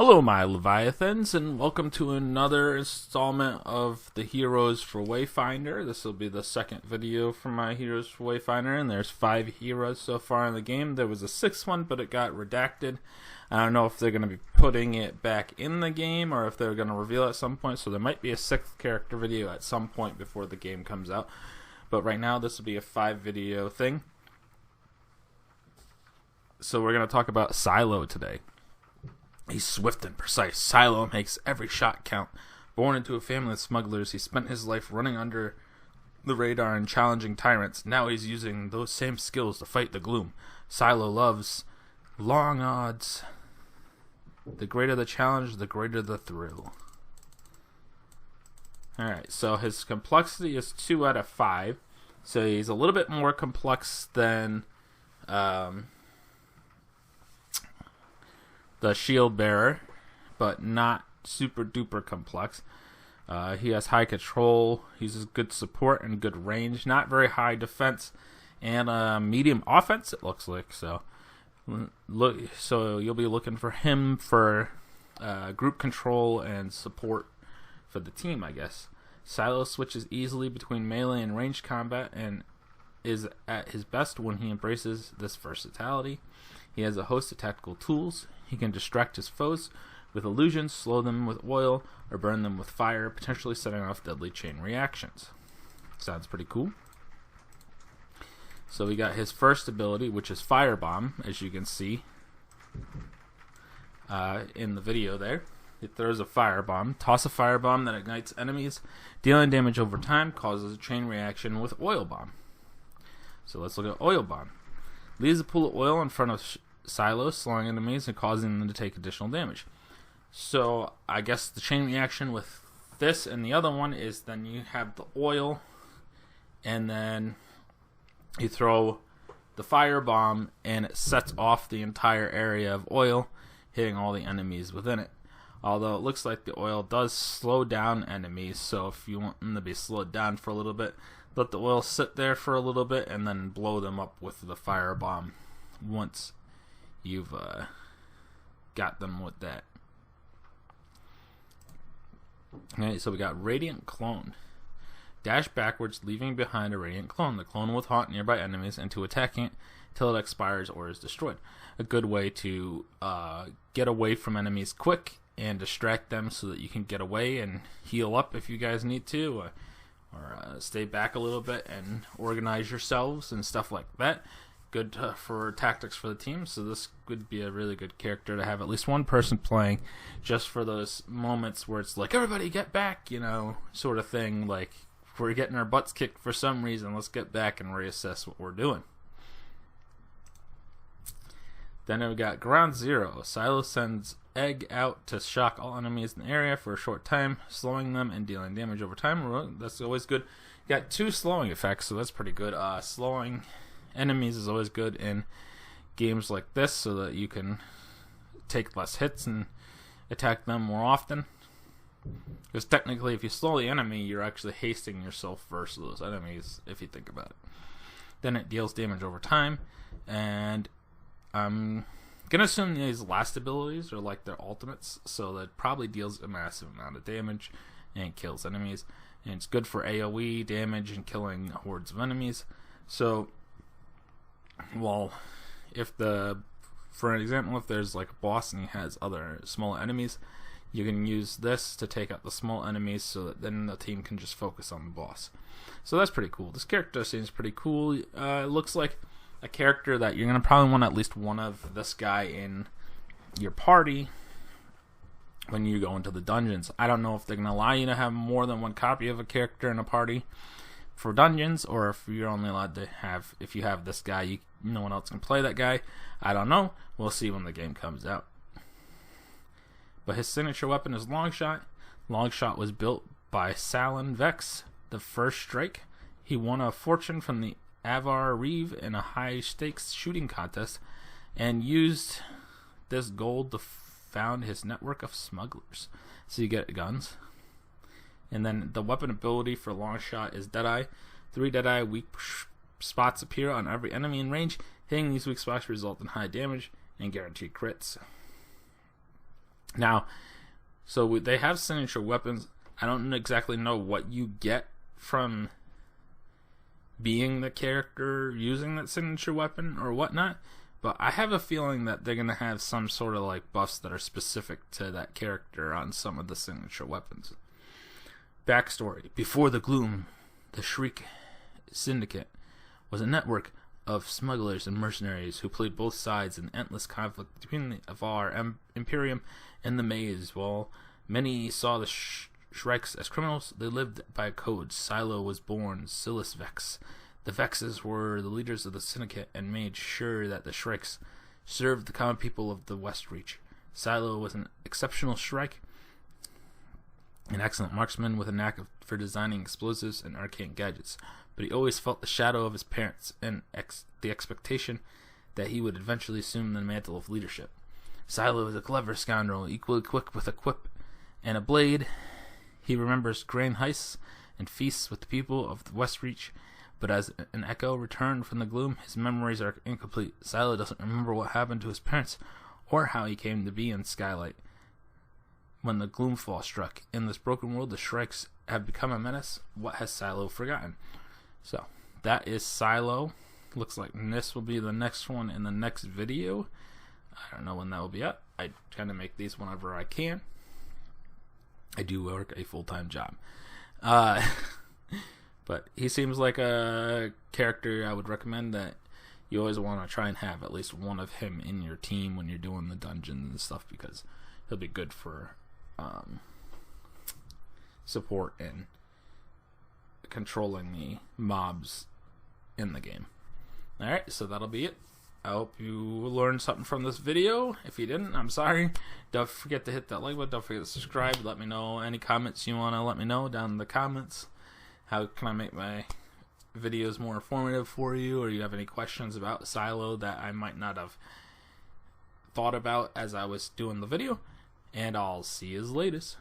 Hello, my Leviathans, and welcome to another installment of the Heroes for Wayfinder. This will be the second video for my Heroes for Wayfinder, and there's 5 heroes so far in the game. There was a 6th one, but it got redacted. I don't know if they're going to be putting it back in the game, or if they're going to reveal it at some point, so there might be a 6th character video at some point before the game comes out. But right now, this will be a 5-video thing. So we're going to talk about Silo today. He's swift and precise. Silo makes every shot count. Born into a family of smugglers, he spent his life running under the radar and challenging tyrants. Now he's using those same skills to fight the gloom. Silo loves long odds. The greater the challenge, the greater the thrill. Alright, so his complexity is 2 out of 5. So he's a little bit more complex than the shield bearer, but not super duper complex. He has high control. He's a good support and good range. Not very high defense and medium offense, it looks like. So you'll be looking for him for group control and support for the team, I guess. Silo switches easily between melee and ranged combat and is at his best when he embraces this versatility. He has a host of tactical tools. He can distract his foes with illusions, slow them with oil, or burn them with fire, potentially setting off deadly chain reactions. Sounds pretty cool. So we got his first ability, which is Firebomb, as you can see in the video there. It throws a firebomb. Toss a firebomb that ignites enemies, dealing damage over time, causes a chain reaction with Oil Bomb. So let's look at Oil Bomb. Leaves a pool of oil in front of Silo, slowing enemies and causing them to take additional damage. So I guess the chain reaction with this and the other one is then you have the oil and then you throw the firebomb and it sets off the entire area of oil, hitting all the enemies within it. Although it looks like the oil does slow down enemies, so if you want them to be slowed down for a little bit, let the oil sit there for a little bit and then blow them up with the firebomb once you've got them with that. Okay, so we got Radiant Clone. Dash backwards, leaving behind a Radiant Clone. The clone will haunt nearby enemies and to attacking it till it expires or is destroyed. A good way to get away from enemies quick and distract them so that you can get away and heal up if you guys need to, or stay back a little bit and organize yourselves and stuff like that. Good for tactics for the team, so this would be a really good character to have at least one person playing just for those moments where it's like, everybody get back, you know, sort of thing. Like, if we're getting our butts kicked for some reason, let's get back and reassess what we're doing. Then we got Ground Zero. Silo sends Egg out to shock all enemies in the area for a short time, slowing them and dealing damage over time. That's always good. You got 2 slowing effects, so that's pretty good. Slowing enemies is always good in games like this so that you can take less hits and attack them more often. Because technically, if you slow the enemy, you're actually hasting yourself versus those enemies, if you think about it. Then it deals damage over time, and I'm gonna assume these last abilities are like their ultimates, so that probably deals a massive amount of damage and kills enemies. And it's good for AoE damage and killing hordes of enemies. So, well, for an example, if there's like a boss and he has other small enemies, you can use this to take out the small enemies so that then the team can just focus on the boss. So that's pretty cool. This character seems pretty cool. It looks like a character that you're going to probably want at least one of this guy in your party when you go into the dungeons. I don't know if they're going to allow you to have more than one copy of a character in a party for dungeons, or if you're only allowed to have, if you have this guy, no one else can play that guy. I don't know. We'll see when the game comes out. But his signature weapon is Longshot. Longshot was built by Salon Vex, the first strike. He won a fortune from the Avar Reeve in a high-stakes shooting contest and used this gold to found his network of smugglers. So you get guns. And then the weapon ability for Longshot is Deadeye. 3 Deadeye weak spots appear on every enemy in range. Hitting these weak spots result in high damage and guaranteed crits. Now, so they have signature weapons. I don't exactly know what you get from being the character using that signature weapon or whatnot, but I have a feeling that they're going to have some sort of like buffs that are specific to that character on some of the signature weapons. Backstory. Before the Gloom, the Shriek Syndicate was a network of smugglers and mercenaries who played both sides in endless conflict between the Avar Imperium and the Maze. While many saw the Shrikes as criminals, they lived by a code. Silo was born Silas Vex. The Vexes were the leaders of the Syndicate and made sure that the Shrikes served the common people of the West Reach. Silo was an exceptional Shrike, an excellent marksman with a knack for designing explosives and arcane gadgets, but he always felt the shadow of his parents and the expectation that he would eventually assume the mantle of leadership. Silo is a clever scoundrel, equally quick with a quip and a blade. He remembers grand heists and feasts with the people of the West Reach, but as an echo returned from the Gloom, his memories are incomplete. Silo doesn't remember what happened to his parents or how he came to be in Skylight. When the Gloomfall struck, in this broken world, the Shrikes have become a menace. What has Silo forgotten? So, that is Silo. Looks like this will be the next one in the next video. I don't know when that will be up. I kind of make these whenever I can. I do work a full-time job. But he seems like a character I would recommend that you always want to try and have at least one of him in your team when you're doing the dungeons and stuff, because he'll be good for support and controlling the mobs in the game. Alright, so that'll be it. I hope you learned something from this video. If you didn't, I'm sorry. Don't forget to hit that like button. Don't forget to subscribe. Let me know any comments you want to let me know down in the comments. How can I make my videos more informative for you? Or you have any questions about Silo that I might not have thought about as I was doing the video. And I'll see you latest.